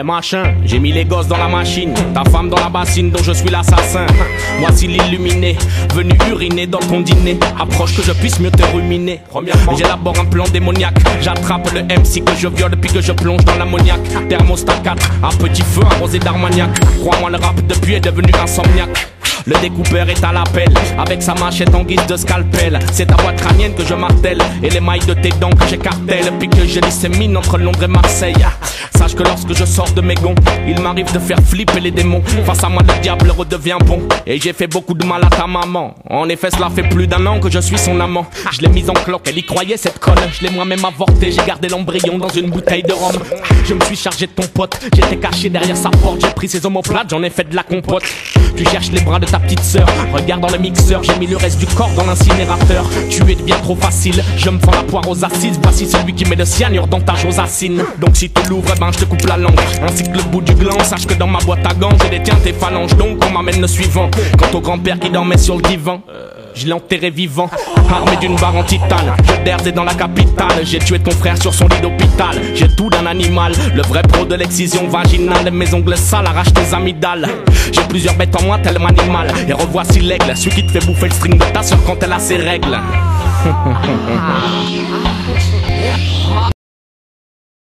machin, j'ai mis les gosses dans la machine, ta femme dans la bassine dont je suis l'assassin. Voici l'illuminé, venu uriner dans ton dîner. Approche que je puisse mieux te ruminer. Premièrement, j'élabore un plan démoniaque. J'attrape le MC que je viole puis que je plonge dans l'ammoniaque. Thermostat 4, à petit feu arrosé d'armagnac. Crois-moi, le rap depuis est devenu insomniaque. Le découpeur est à l'appel, avec sa machette en guise de scalpel. C'est ta voix crânienne que je martèle, et les mailles de tes dents que j'écartèle, puis que je dissémine entre Londres et Marseille. Sache que lorsque je sors de mes gonds, il m'arrive de faire flipper les démons. Face à moi le diable redevient bon, et j'ai fait beaucoup de mal à ta maman. En effet cela fait plus d'1 an que je suis son amant. Je l'ai mise en cloque, elle y croyait cette colle. Je l'ai moi-même avorté, j'ai gardé l'embryon dans une bouteille de rhum. Je me suis chargé de ton pote, j'étais caché derrière sa porte. J'ai pris ses omoplates, j'en ai fait de la compote. Tu cherches les bras de ta petite sœur, regarde dans le mixeur, j'ai mis le reste du corps dans l'incinérateur. Tu es bien trop facile, je me fends la poire aux assises. Voici celui qui met le cyanure dans ta josacine. Donc si tu l'ouvres, ben je te coupe la langue, ainsi que le bout du gland. Sache que dans ma boîte à gants, je détiens tes phalanges. Donc on m'amène le suivant. Quant au grand-père qui dormait sur le divan, je l'ai enterré vivant, armé d'une barre en titane. Je derzais dans la capitale, j'ai tué ton frère sur son lit d'hôpital. J'ai tout d'un animal, le vrai pro de l'excision vaginale. Mes ongles sales arrachent tes amygdales. J'ai plusieurs bêtes en moi, tel animal. Et revoici l'aigle, celui qui te fait bouffer le string de ta soeur quand elle a ses règles.